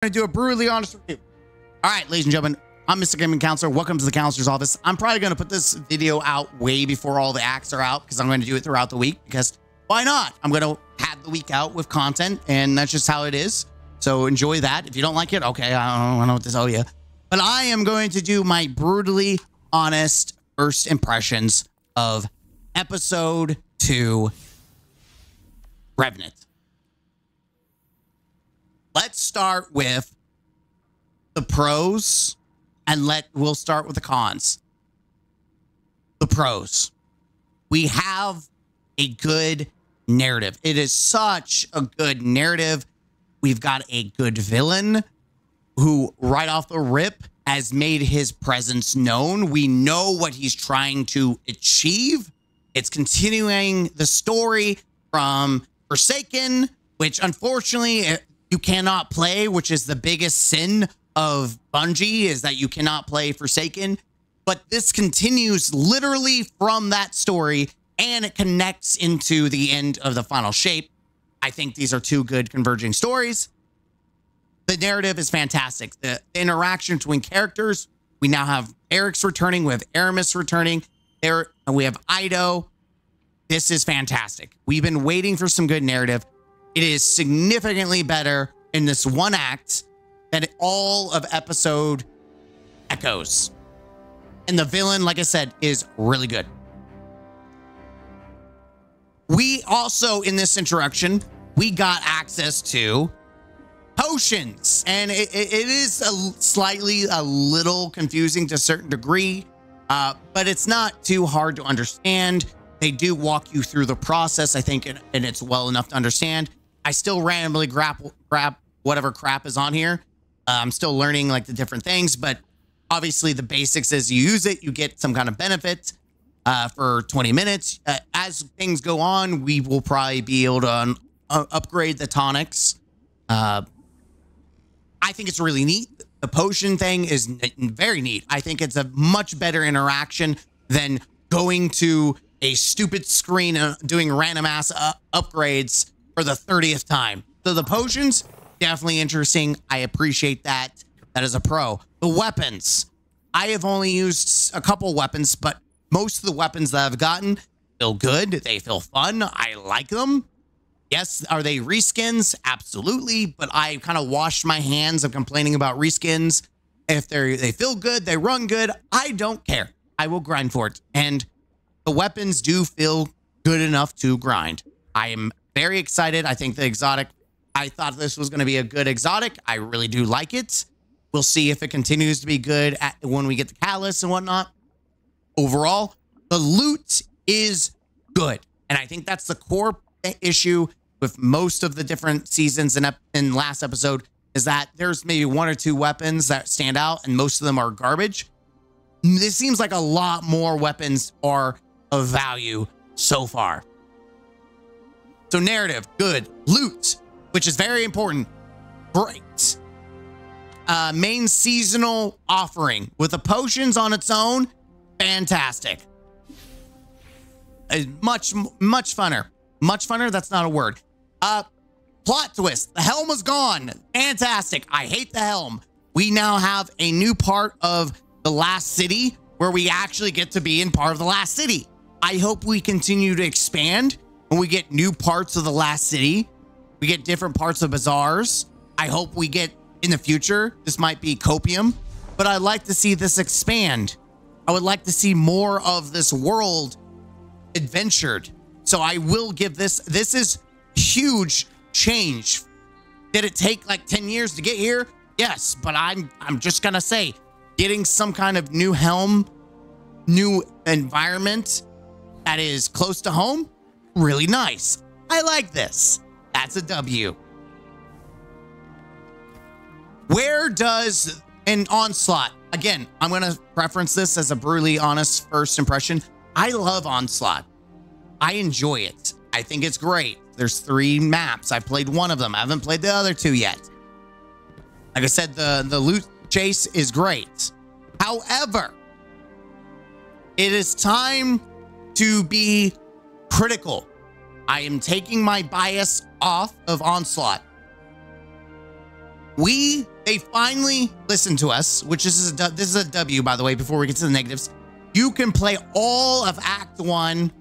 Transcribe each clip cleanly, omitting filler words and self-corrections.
going to do a brutally honest review. All right, ladies and gentlemen, I'm Mr. Gaming Counselor. Welcome to the Counselor's Office. I'm probably going to put this video out way before all the acts are out because I'm going to do it throughout the week because why not? I'm going to have the week out with content and that's just how it is. So enjoy that. If you don't like it, okay, I don't know what to tell you. But I am going to do my brutally honest first impressions of episode 2, Revenant. Let's start with the pros and we'll start with the cons. The pros. We have a good narrative. It is such a good narrative. We've got a good villain who right off the rip has made his presence known. We know what he's trying to achieve. It's continuing the story from Forsaken, which unfortunately you cannot play, which is the biggest sin of Bungie, is that you cannot play Forsaken. But this continues literally from that story and it connects into the end of the final shape. I think these are two good converging stories. The narrative is fantastic. The interaction between characters. We now have Eric's returning. We have Aramis returning. We have Ido. This is fantastic. We've been waiting for some good narrative. It is significantly better in this one act than all of episode echoes. And the villain, like I said, is really good. We also, in this introduction, we got access to potions. And it is a little confusing to a certain degree, but it's not too hard to understand. They do walk you through the process, I think, and it's well enough to understand. I still randomly grab whatever crap is on here. I'm still learning like the different things, but obviously the basics is you use it, you get some kind of benefit for 20 minutes. As things go on, we will probably be able to upgrade the tonics. I think it's really neat. The potion thing is very neat. I think it's a much better interaction than going to a stupid screen and doing random ass upgrades for the 30th time. So the potions, definitely interesting. I appreciate that. That is a pro. The weapons. I have only used a couple weapons, but most of the weapons that I've gotten feel good. They feel fun. I like them. Yes, are they reskins? Absolutely. But I kind of washed my hands of complaining about reskins. If they feel good, they run good, I don't care. I will grind for it. And the weapons do feel good enough to grind. I am very excited. I think the exotic, I thought this was going to be a good exotic. I really do like it. We'll see if it continues to be good when we get the catalyst and whatnot. Overall, the loot is good. And I think that's the core issue with most of the different seasons in last episode is that there's maybe 1 or 2 weapons that stand out and most of them are garbage. This seems like a lot more weapons are of value so far. So narrative, good. Loot, which is very important, great. Main seasonal offering with the potions on its own, fantastic. Much funner. Much funner, that's not a word. Plot twist, the helm is gone. Fantastic. I hate the helm. We now have a new part of the last city where we actually get to be in part of the last city. I hope we continue to expand when we get new parts of the last city. We get different parts of bazaars. I hope we get in the future. This might be copium, but I'd like to see this expand. I would like to see more of this world adventured. So I will give this is huge change. Did it take like 10 years to get here? Yes, but I'm just gonna say getting some kind of new helm, new environment that is close to home, really nice. I like this. That's a W. Where does an Onslaught? Again, I'm going to preference this as a brutally honest first impression. I love Onslaught. I enjoy it. I think it's great. There's 3 maps. I've played one of them. I haven't played the other 2 yet. Like I said, the loot chase is great. However, it is time to be critical. I am taking my bias off of Onslaught. They finally listened to us, which this is a W, by the way, before we get to the negatives. You can play all of Act 1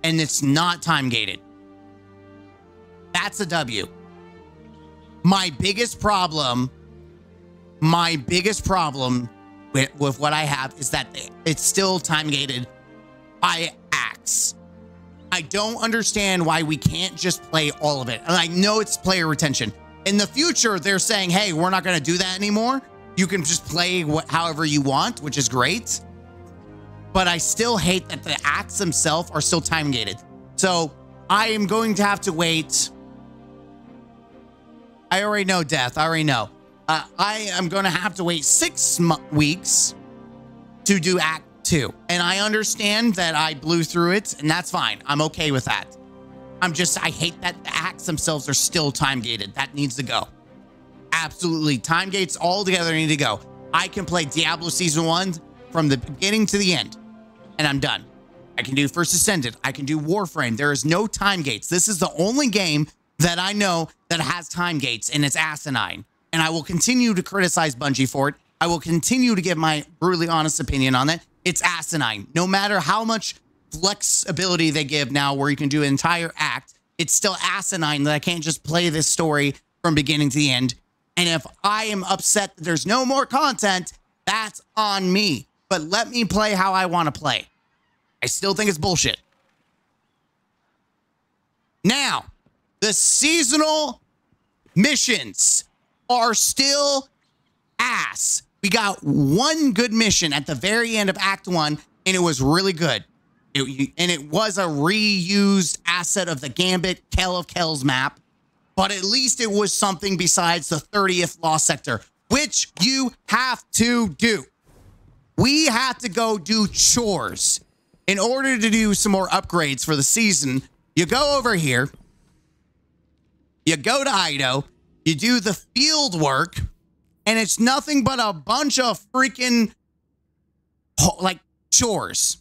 and it's not time gated. That's a W. My biggest problem with what I have is that it's still time gated by acts. I don't understand why we can't just play all of it. And I know it's player retention. In the future, they're saying, hey, we're not going to do that anymore. You can just play however you want, which is great. But I still hate that the acts themselves are still time gated. So I am going to have to wait. I already know, Death. I already know. I am going to have to wait 6 weeks to do Act 2. And I understand that I blew through it, and that's fine. I'm okay with that. I hate that the acts themselves are still time gated. That needs to go. Absolutely. Time gates all together need to go. I can play Diablo Season 1 from the beginning to the end, and I'm done. I can do First Ascended. I can do Warframe. There is no time gates. This is the only game that I know that has time gates, and it's asinine. And I will continue to criticize Bungie for it. I will continue to give my brutally honest opinion on it. It's asinine. No matter how much flexibility they give now where you can do an entire act, it's still asinine that I can't just play this story from beginning to the end. And if I am upset that there's no more content, that's on me. But let me play how I want to play. I still think it's bullshit. Now, the seasonal missions are still ass. We got one good mission at the very end of Act 1, and it was really good. It was a reused asset of the Gambit Kell of Kells map, but at least it was something besides the 30th Lost Sector, which you have to do. We have to go do chores. In order to do some more upgrades for the season, you go over here, you go to Ido, you do the field work, and it's nothing but a bunch of freaking like chores.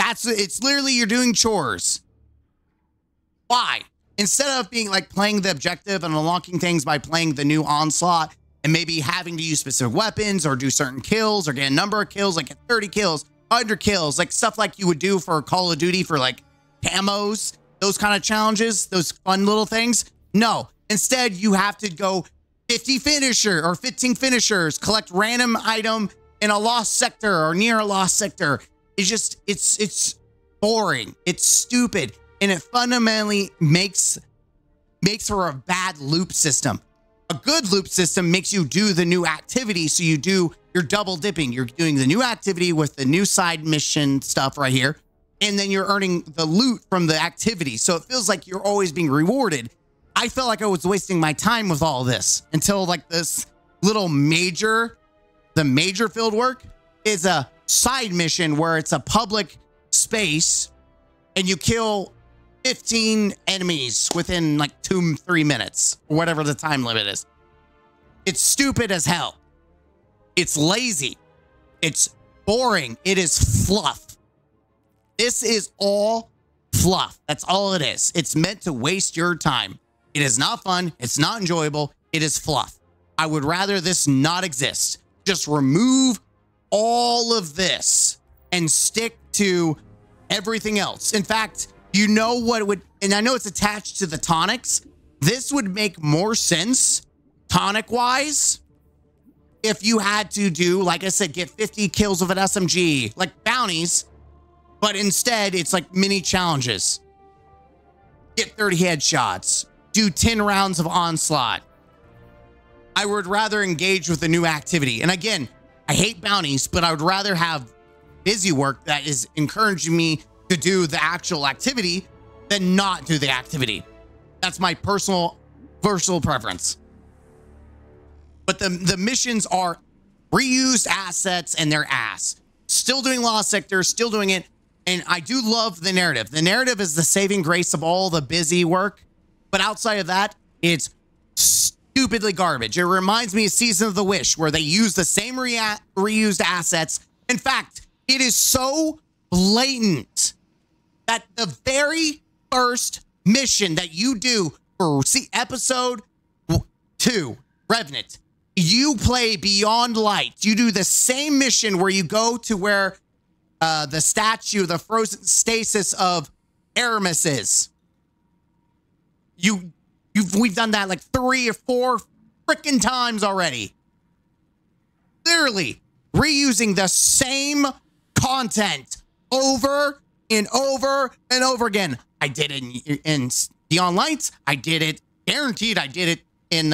It's literally you're doing chores. Why? Instead of being like playing the objective and unlocking things by playing the new onslaught and maybe having to use specific weapons or do certain kills or get a number of kills, like get 30 kills, 100 kills, like stuff like you would do for Call of Duty for like camos, those kind of challenges, those fun little things. No, instead you have to go 50 finisher or 15 finishers, collect random item in a lost sector or near a lost sector. It's just, it's boring. It's stupid. And it fundamentally makes for a bad loop system. A good loop system makes you do the new activity. So you're double dipping. You're doing the new activity with the new side mission stuff right here. And then you're earning the loot from the activity. So it feels like you're always being rewarded. I felt like I was wasting my time with all this until like this little the major field work is a side mission where it's a public space and you kill 15 enemies within like 2-3 minutes or whatever the time limit is. It's stupid as hell. It's lazy. It's boring. It is fluff. This is all fluff. That's all it is. It's meant to waste your time. It is not fun. It's not enjoyable. It is fluff. I would rather this not exist. Just remove all of this and stick to everything else. In fact, you know what it would, and I know it's attached to the tonics. This would make more sense tonic wise if you had to do, like I said, get 50 kills of an SMG, like bounties, but instead it's like mini challenges. Get 30 headshots, do 10 rounds of onslaught. I would rather engage with a new activity. And again, I hate bounties, but I would rather have busy work that is encouraging me to do the actual activity than not do the activity. That's my personal preference. But the missions are reused assets and they're ass. Still doing Lost Sector, still doing it. And I do love the narrative. The narrative is the saving grace of all the busy work. But outside of that, it's stupidly garbage. It reminds me of Season of the Wish, where they use the same reused assets. In fact, it is so blatant that the very first mission that you do for episode 2, Revenant, you play Beyond Light. You do the same mission where you go to where the statue, the frozen stasis of Aramis is. We've done that like 3 or 4 freaking times already. Literally reusing the same content over and over and over again. I did it in Beyond Lights. I did it, guaranteed I did it in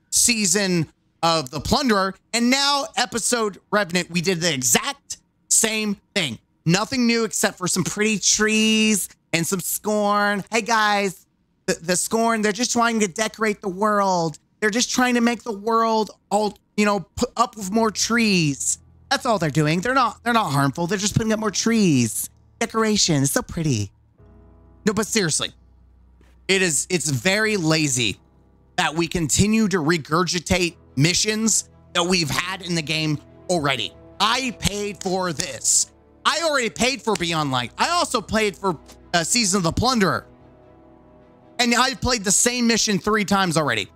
season of the Plunderer. And now episode Revenant, we did the exact same thing. Nothing new except for some pretty trees and some Scorn. Hey guys, the Scorn, they're just trying to decorate the world. They're just trying to make the world all, you know, put up with more trees. That's all they're doing. They're not harmful. They're just putting up more trees. Decoration. It's so pretty. No, but seriously, it's very lazy that we continue to regurgitate missions that we've had in the game already. I paid for this. I already paid for Beyond Light. I also paid for Season of the Plunderer. And I've played the same mission 3 times already.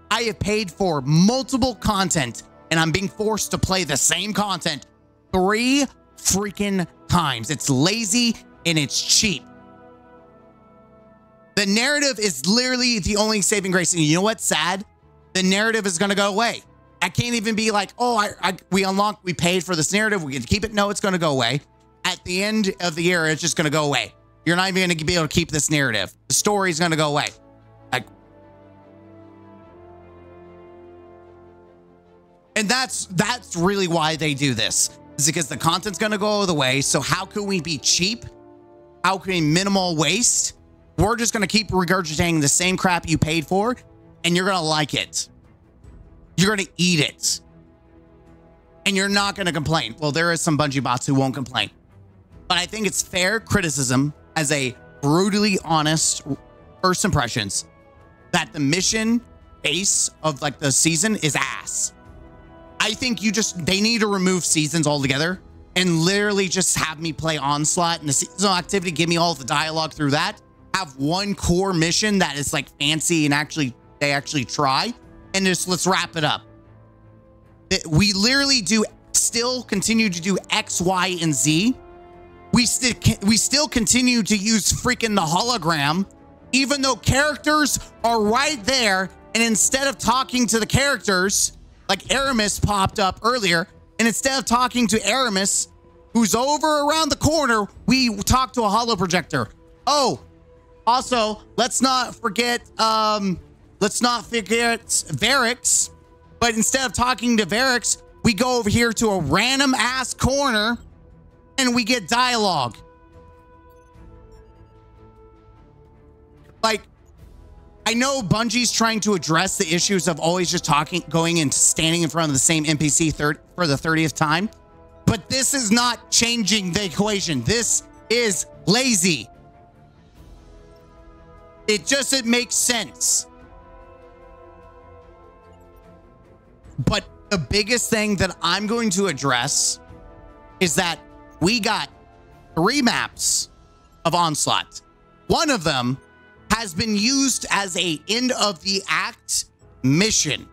I have paid for multiple content, and I'm being forced to play the same content 3 freaking times. It's lazy and it's cheap. The narrative is literally the only saving grace. And you know what's sad? The narrative is going to go away. I can't even be like, oh, we paid for this narrative. We get to keep it. No, it's going to go away. At the end of the year, it's just going to go away. You're not even going to be able to keep this narrative. The story is going to go away. Like, and that's really why they do this. Is because the content's going to go the way. So how can we be cheap? How can we minimal waste? We're just going to keep regurgitating the same crap you paid for, and you're going to like it. You're going to eat it. And you're not going to complain. Well, there is some Bungie bots who won't complain. But I think it's fair criticism as a brutally honest first impressions that the mission base of like the season is ass. I think they need to remove seasons altogether and literally just have me play Onslaught and the seasonal activity, give me all the dialogue through that, have one core mission that is like fancy and they actually try, and just let's wrap it up. We literally still continue to do X, Y, and Z. We still continue to use freaking the hologram, even though characters are right there. And instead of talking to the characters, like Aramis popped up earlier, and instead of talking to Aramis, who's over around the corner, we talk to a holo projector. Oh, also, let's not forget Varix. But instead of talking to Varix, we go over here to a random ass corner and we get dialogue. Like, I know Bungie's trying to address the issues of always just going and standing in front of the same NPC for the 30th time, but this is not changing the equation. This is lazy. It makes sense. But the biggest thing that I'm going to address is that we got 3 maps of Onslaught. One of them has been used as a end of the act mission.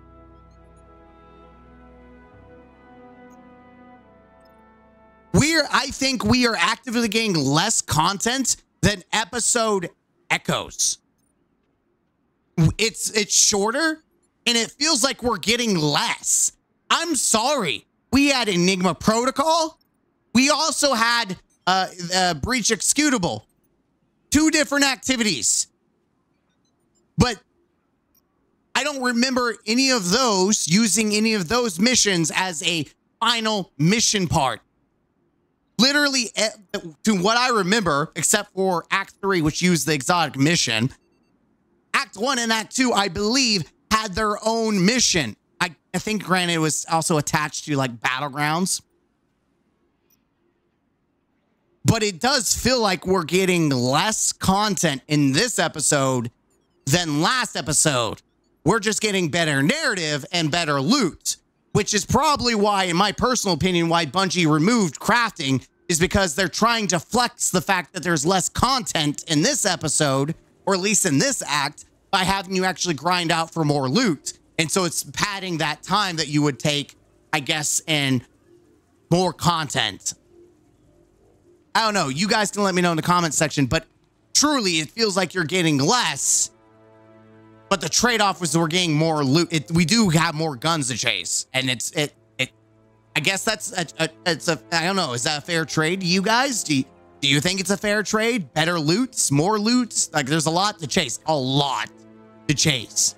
I think we are actively getting less content than episode Echoes. It's shorter and it feels like we're getting less. I'm sorry. We had Enigma Protocol. We also had Breach Executable. 2 different activities. But I don't remember any of those using any of those missions as a final mission part. Literally, to what I remember, except for Act 3, which used the exotic mission, Act 1 and Act 2, I believe, had their own mission. I think, granted, it was also attached to, like, Battlegrounds. But it does feel like we're getting less content in this episode than last episode. We're just getting better narrative and better loot, which is probably why, in my personal opinion, why Bungie removed crafting is because they're trying to flex the fact that there's less content in this episode, or at least in this act, by having you actually grind out for more loot And so it's padding that time that you would take, I guess, in more content. I don't know. You guys can let me know in the comment section, but truly it feels like you're getting less, but the trade-off was we're getting more loot. We do have more guns to chase, and I guess that's I don't know. Is that a fair trade to you guys? Do you think it's a fair trade? Better loots, more loots? Like, there's a lot to chase, a lot to chase.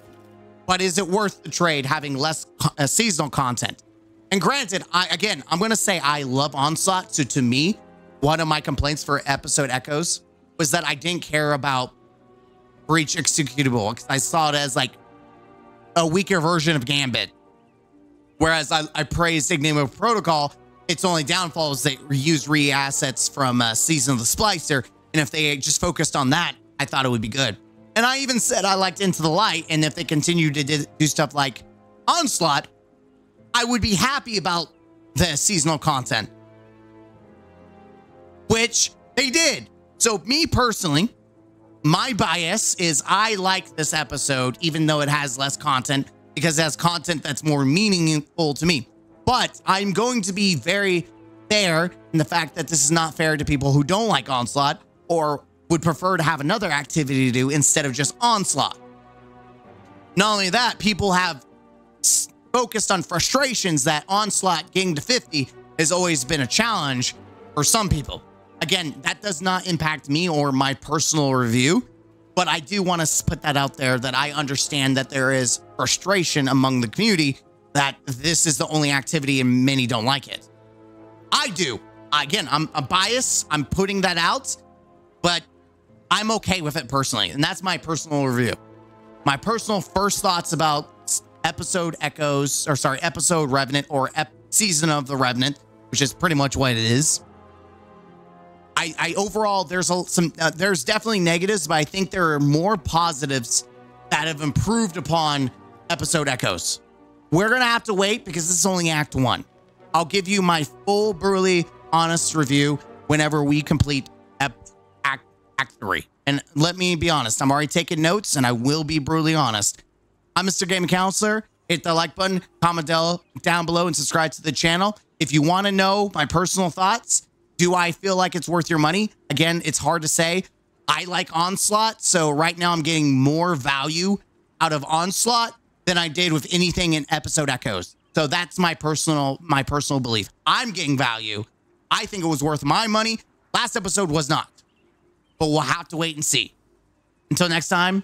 But is it worth the trade having less seasonal content? And granted, I'm going to say I love Onslaught. So to me, one of my complaints for episode Echoes was that I didn't care about Breach executable, because I saw it as like a weaker version of Gambit. Whereas I praised Enigma Protocol, its only downfall is they used re-assets from Season of the Splicer. And if they just focused on that, I thought it would be good. And I even said I liked Into the Light. And if they continue to do stuff like Onslaught, I would be happy about the seasonal content. Which they did. So me personally, my bias is I like this episode, even though it has less content, because it has content that's more meaningful to me. But I'm going to be very fair in the fact that this is not fair to people who don't like Onslaught or would prefer to have another activity to do instead of just Onslaught. Not only that, people have focused on frustrations that Onslaught getting to 50 has always been a challenge for some people. Again, that does not impact me or my personal review, but I do want to put that out there that I understand that there is frustration among the community that this is the only activity and many don't like it. I do. Again, I'm a bias. I'm putting that out, but I'm okay with it personally. And that's my personal review. My personal first thoughts about episode Revenant or Season of the Revenant, which is pretty much what it is. I overall, there's definitely negatives, but I think there are more positives that have improved upon episode Echoes. We're going to have to wait because this is only Act 1. I'll give you my full, brutally honest review whenever we complete Act 3. And let me be honest, I'm already taking notes and I will be brutally honest. I'm Mr. Gaming Counselor. Hit the like button, comment down below, and subscribe to the channel. If you want to know my personal thoughts, do I feel like it's worth your money? Again, it's hard to say. I like Onslaught, so right now I'm getting more value out of Onslaught than I did with anything in episode Echoes. So that's my personal belief. I'm getting value. I think it was worth my money. Last episode was not. But we'll have to wait and see. Until next time,